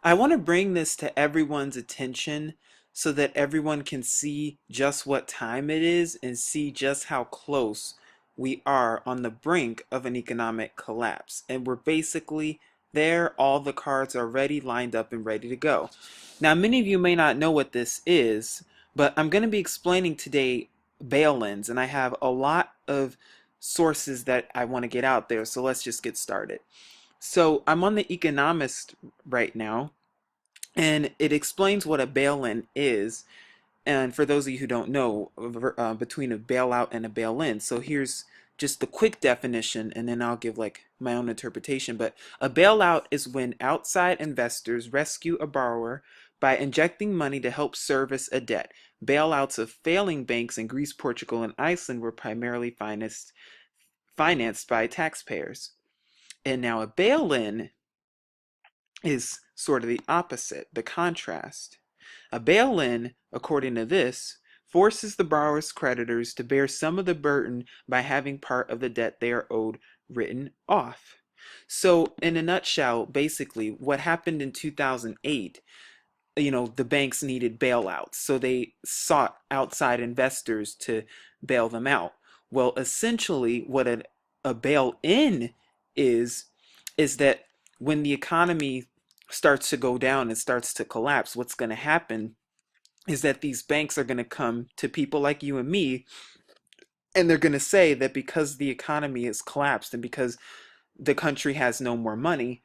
I want to bring this to everyone's attention so that everyone can see just what time it is and see just how close we are on the brink of an economic collapse. And we're basically there, all the cards are ready, lined up, and ready to go. Now, many of you may not know what this is, but I'm going to be explaining today bail-ins, and I have a lot of sources that I want to get out there, so let's just get started. So I'm on The Economist right now, and it explains what a bail-in is. And for those of you who don't know, between a bailout and a bail-in. So here's just the quick definition, and then I'll give like my own interpretation. But a bailout is when outside investors rescue a borrower by injecting money to help service a debt. Bailouts of failing banks in Greece, Portugal, and Iceland were primarily financed by taxpayers. And now a bail-in is sort of the opposite, the contrast. A bail-in, according to this, forces the borrower's creditors to bear some of the burden by having part of the debt they are owed written off. So, in a nutshell, basically, what happened in 2008, the banks needed bailouts, so they sought outside investors to bail them out. Well, essentially, what a bail-in is, is that when the economy starts to go down and starts to collapse, what's going to happen is that these banks are going to come to people like you and me, and they're going to say that because the economy has collapsed and because the country has no more money,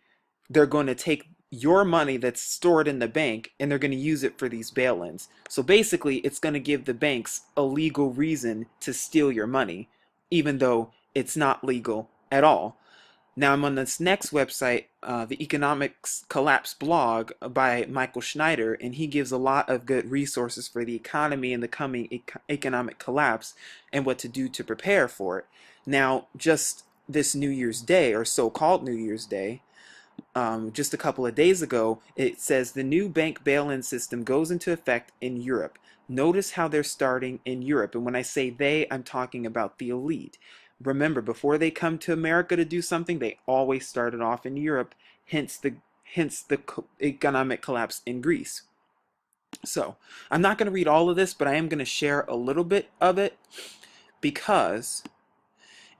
they're going to take your money that's stored in the bank and they're going to use it for these bail-ins. So basically, it's going to give the banks a legal reason to steal your money, even though it's not legal at all. Now I'm on this next website, the Economics Collapse blog by Michael Schneider, and he gives a lot of good resources for the economy and the coming economic collapse and what to do to prepare for it. Now, just this New Year's Day, or so-called New Year's Day, just a couple of days ago, it says the new bank bail-in system goes into effect in Europe. Notice how they're starting in Europe. And when I say they, I'm talking about the elite. Remember, before they come to America to do something, they always started off in Europe, hence the economic collapse in Greece. So, I'm not going to read all of this, but I am going to share a little bit of it because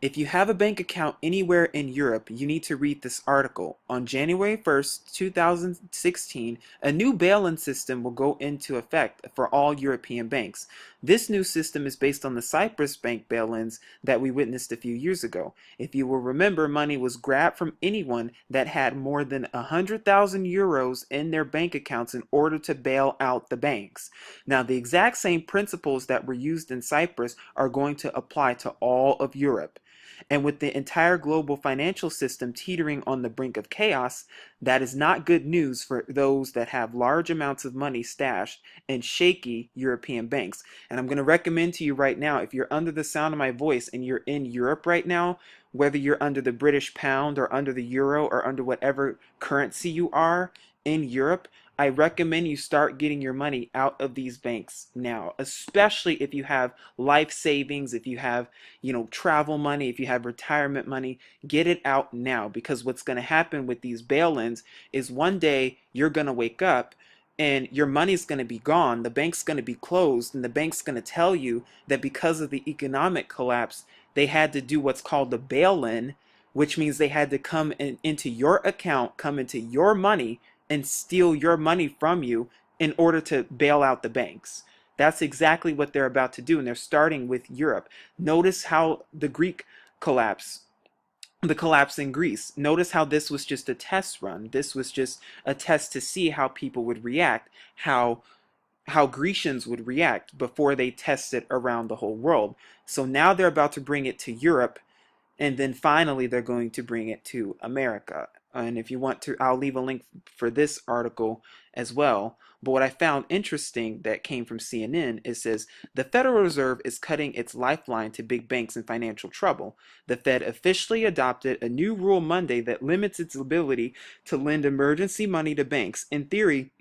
if you have a bank account anywhere in Europe, you need to read this article. On January 1st, 2016, a new bail-in system will go into effect for all European banks. This new system is based on the Cyprus bank bail-ins that we witnessed a few years ago. If you will remember, money was grabbed from anyone that had more than 100,000 euros in their bank accounts in order to bail out the banks. Now, the exact same principles that were used in Cyprus are going to apply to all of Europe. And with the entire global financial system teetering on the brink of chaos, that is not good news for those that have large amounts of money stashed in shaky European banks. And I'm going to recommend to you right now, if you're under the sound of my voice and you're in Europe right now, whether you're under the British pound or under the euro or under whatever currency you are in Europe, I recommend you start getting your money out of these banks now, especially if you have life savings, if you have, travel money, if you have retirement money, get it out now, because what's going to happen with these bail-ins is one day you're going to wake up and your money's going to be gone, the bank's going to be closed, and the bank's going to tell you that because of the economic collapse, they had to do what's called the bail-in, which means they had to come into your account, come into your money, and steal your money from you in order to bail out the banks. That's exactly what they're about to do, and they're starting with Europe. Notice how the collapse in Greece. Notice how this was just a test run. This was just a test to see how people would react, how Grecians would react before they test it around the whole world. So now they're about to bring it to Europe, and then finally they're going to bring it to America. And if you want to, I'll leave a link for this article as well. But what I found interesting that came from CNN, it says the Federal Reserve is cutting its lifeline to big banks in financial trouble. The Fed officially adopted a new rule Monday that limits its ability to lend emergency money to banks. In theory,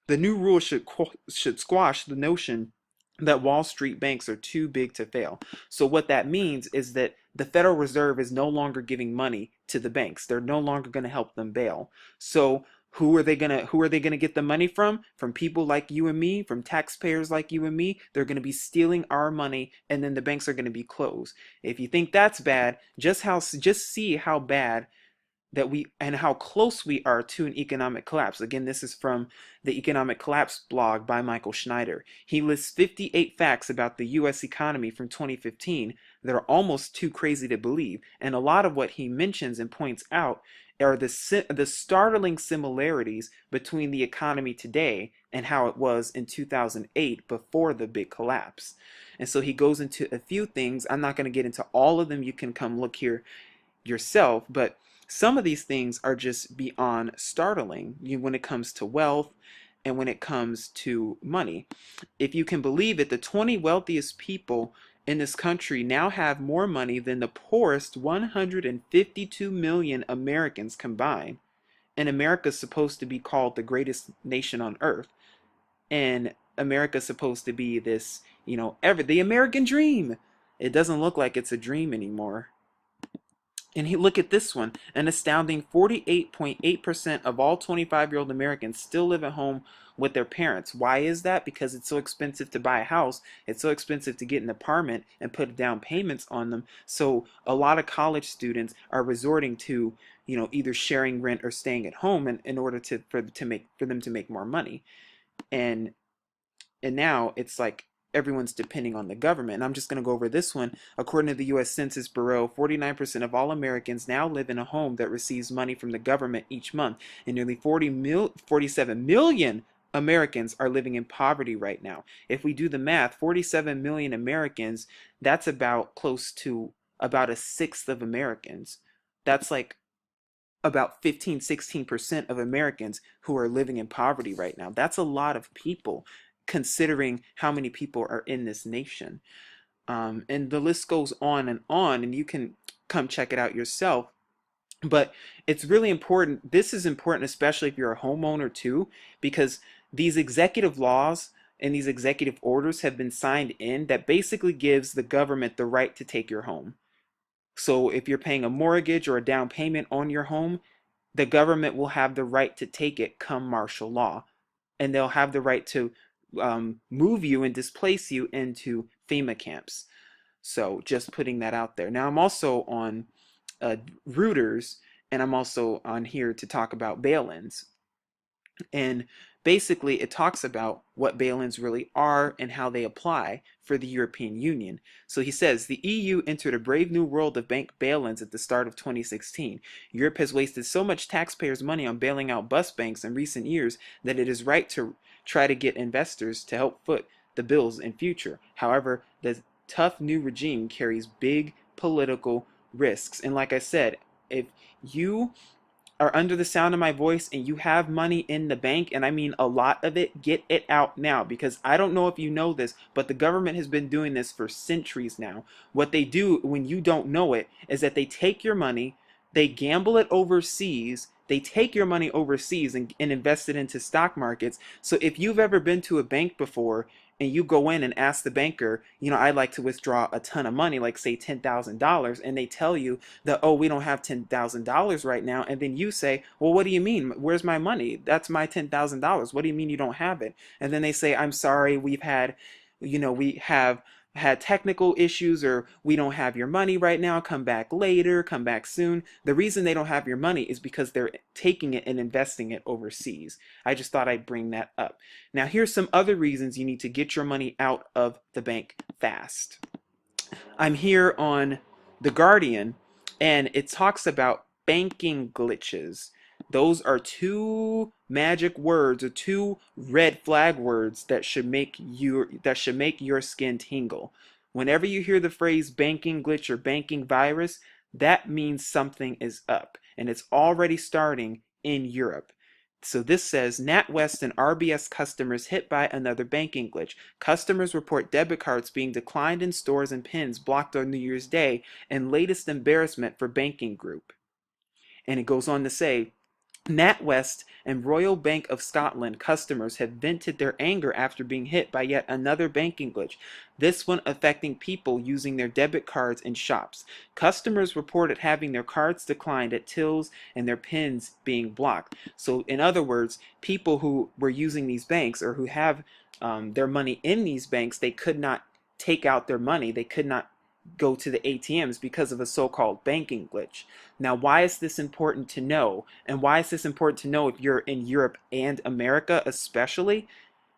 the new rule should squash the notion that Wall Street banks are too big to fail. So what that means is that the Federal Reserve is no longer giving money to the banks. They're no longer going to help them bail. So Who are they gonna get the money from? From people like you and me, from taxpayers like you and me. They're gonna be stealing our money, and then the banks are gonna be closed. If you think that's bad, just see how bad that we and how close we are to an economic collapse. Again, this is from the Economic Collapse blog by Michael Schneider. He lists 58 facts about the US economy from 2015 that are almost too crazy to believe. And a lot of what he mentions and points out are the startling similarities between the economy today and how it was in 2008 before the big collapse. And so he goes into a few things. I'm not going to get into all of them. You can come look here yourself, but some of these things are just beyond startling when it comes to wealth and when it comes to money. If you can believe it, the 20 wealthiest people in this country now have more money than the poorest 152 million Americans combined. And America's supposed to be called the greatest nation on earth. And America's supposed to be this, the American dream. It doesn't look like it's a dream anymore. And look at this one. An astounding 48.8% of all 25-year-old Americans still live at home with their parents. Why is that? Because it's so expensive to buy a house. It's so expensive to get an apartment and put down payments on them. So a lot of college students are resorting to, either sharing rent or staying at home in order for them to make more money. And now it's like everyone's depending on the government. And I'm just going to go over this one. According to the U.S. Census Bureau, 49% of all Americans now live in a home that receives money from the government each month, and nearly 47 million Americans are living in poverty right now. If we do the math, 47 million Americans, that's about close to about a sixth of Americans. That's like about 15-16% of Americans who are living in poverty right now. That's a lot of people, considering how many people are in this nation. And the list goes on, and you can come check it out yourself. But it's really important. This is important, especially if you're a homeowner too, because these executive laws and these executive orders have been signed in that basically gives the government the right to take your home. So if you're paying a mortgage or a down payment on your home, the government will have the right to take it come martial law. And they'll have the right to move you and displace you into FEMA camps. So just putting that out there. Now I'm also on Reuters, and I'm also on here to talk about bail-ins. And basically, it talks about what bail-ins really are and how they apply for the European Union. So he says, the EU entered a brave new world of bank bail-ins at the start of 2016. Europe has wasted so much taxpayers' money on bailing out bust banks in recent years that it is right to try to get investors to help foot the bills in future. However, the tough new regime carries big political risks. And like I said, if you are under the sound of my voice and you have money in the bank, and I mean a lot of it, get it out now, because I don't know if you know this, but the government has been doing this for centuries now. What they do when you don't know it is that they take your money, they gamble it overseas, they take your money overseas and invest it into stock markets. So if you've ever been to a bank before and you go in and ask the banker, I'd like to withdraw a ton of money, like say $10,000, and they tell you that, oh, we don't have $10,000 right now. And then you say, well, what do you mean? Where's my money? That's my $10,000. What do you mean you don't have it? And then they say, I'm sorry, we have had technical issues, or we don't have your money right now, come back later, come back soon. The reason they don't have your money is because they're taking it and investing it overseas. I just thought I'd bring that up. Now here's some other reasons you need to get your money out of the bank fast. I'm here on The Guardian, and it talks about banking glitches. Those are two magic words, or two red flag words that should make your skin tingle. Whenever you hear the phrase banking glitch or banking virus, that means something is up, and it's already starting in Europe. So this says, NatWest and RBS customers hit by another banking glitch. Customers report debit cards being declined in stores and PINs blocked on New Year's Day, and latest embarrassment for banking group. And it goes on to say, NatWest and Royal Bank of Scotland customers have vented their anger after being hit by yet another banking glitch, this one affecting people using their debit cards in shops. Customers reported having their cards declined at tills and their pins being blocked. So, in other words, people who were using these banks or who have their money in these banks, they could not take out their money. They could not go to the ATMs because of a so-called banking glitch. Now, why is this important to know? And why is this important to know if you're in Europe and America especially?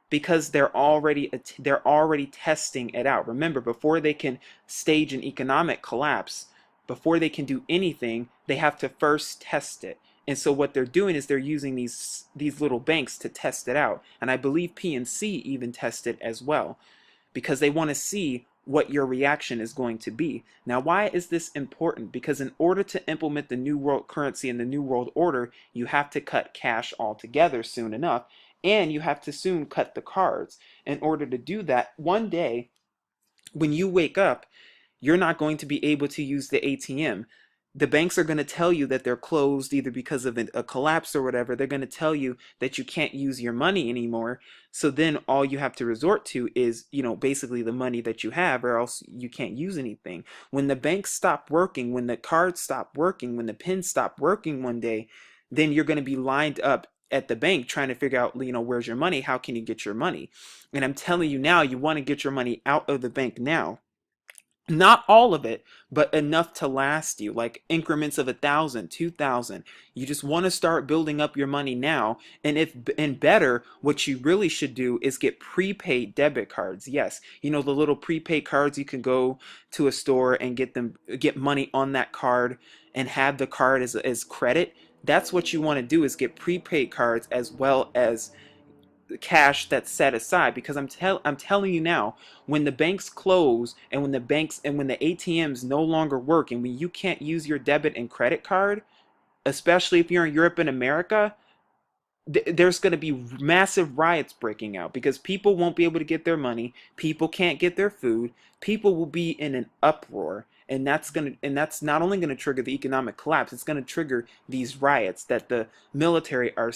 Because they're already testing it out. Remember, before they can stage an economic collapse, before they can do anything, they have to first test it. And so what they're doing is they're using these little banks to test it out. And I believe PNC even tested as well, because they want to see what your reaction is going to be. Now, why is this important? Because in order to implement the new world currency and the new world order, you have to cut cash altogether soon enough, and you have to soon cut the cards. In order to do that, one day when you wake up, you're not going to be able to use the ATM. The banks are going to tell you that they're closed either because of a collapse or whatever. They're going to tell you that you can't use your money anymore. So then all you have to resort to is, basically the money that you have, or else you can't use anything. When the banks stop working, when the cards stop working, when the pins stop working one day, then you're going to be lined up at the bank trying to figure out, where's your money? How can you get your money? And I'm telling you now, you want to get your money out of the bank now. Not all of it, but enough to last you, like increments of 1,000, 2,000. You just want to start building up your money now. And better, what you really should do is get prepaid debit cards. Yes, the little prepaid cards, you can go to a store and get money on that card and have the card as credit. That's what you want to do, is get prepaid cards as well as cash that's set aside. Because I'm telling you now, when the banks close and when the ATMs no longer work and when you can't use your debit and credit card, especially if you're in Europe and America, there's going to be massive riots breaking out, because people won't be able to get their money, people can't get their food, people will be in an uproar. And that's not only going to trigger the economic collapse, it's going to trigger these riots that the military are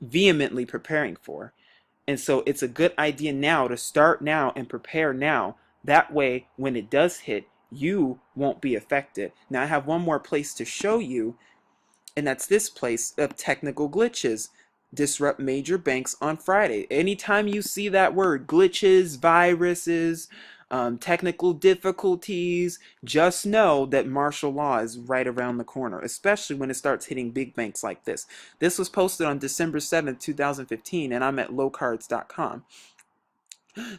vehemently preparing for. And so it's a good idea now to start now and prepare now. That way, when it does hit, you won't be affected. Now, I have one more place to show you, and that's this place of technical glitches. Disrupt major banks on Friday. Anytime you see that word, glitches, viruses, technical difficulties, just know that martial law is right around the corner, especially when it starts hitting big banks like this. This was posted on December 7th, 2015, and I'm at lowcards.com.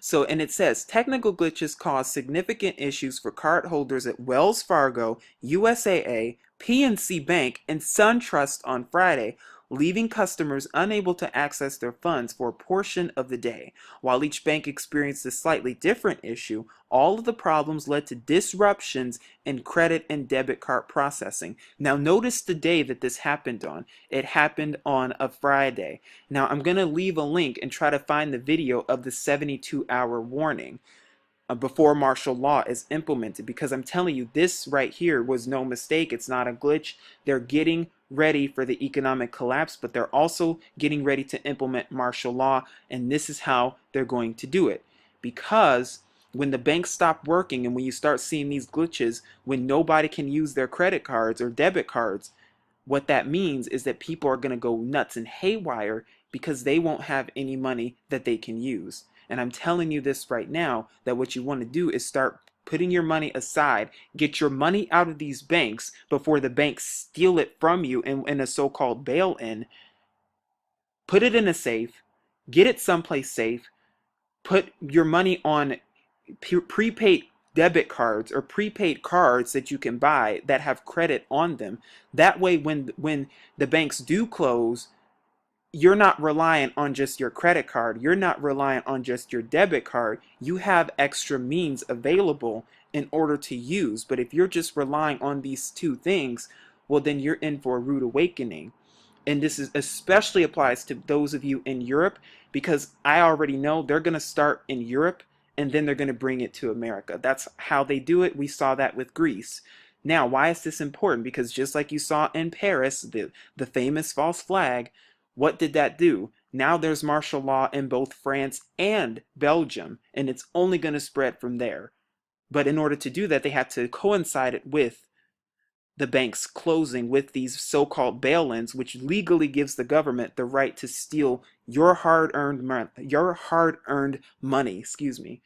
So, and it says, technical glitches cause significant issues for cardholders at Wells Fargo, USAA, PNC Bank, and SunTrust on Friday, leaving customers unable to access their funds for a portion of the day. While each bank experienced a slightly different issue, all of the problems led to disruptions in credit and debit card processing. Now, notice the day that this happened on. It happened on a Friday. Now, I'm going to leave a link and try to find the video of the 72-hour warning before martial law is implemented, because I'm telling you, this right here was no mistake. It's not a glitch. They're getting ready for the economic collapse, but they're also getting ready to implement martial law, and this is how they're going to do it. Because when the banks stop working and when you start seeing these glitches, when nobody can use their credit cards or debit cards, what that means is that people are going to go nuts and haywire because they won't have any money that they can use. And I'm telling you this right now, that what you want to do is start putting your money aside, get your money out of these banks before the banks steal it from you in a so-called bail-in. Put it in a safe, get it someplace safe, put your money on prepaid debit cards or prepaid cards that you can buy that have credit on them. That way, when the banks do close, you're not reliant on just your credit card. You're not reliant on just your debit card. You have extra means available in order to use. But if you're just relying on these two things, well, then you're in for a rude awakening. And this is especially applies to those of you in Europe, because I already know they're going to start in Europe and then they're going to bring it to America. That's how they do it. We saw that with Greece. Now, why is this important? Because just like you saw in Paris, the famous false flag, what did that do? Now there's martial law in both France and Belgium, and it's only going to spread from there. But in order to do that, they had to coincide it with the banks closing, with these so-called bail-ins, which legally gives the government the right to steal your hard-earned money, excuse me.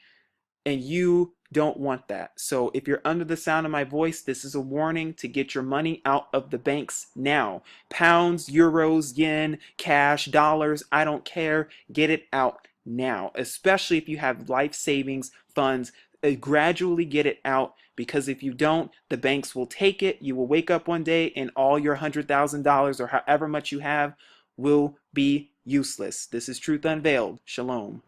And you don't want that. So if you're under the sound of my voice, this is a warning to get your money out of the banks now. Pounds, euros, yen, cash, dollars, I don't care. Get it out now, especially if you have life savings funds. Gradually get it out, because if you don't, the banks will take it. You will wake up one day and all your $100,000 or however much you have will be useless. This is Truth Unveiled. Shalom.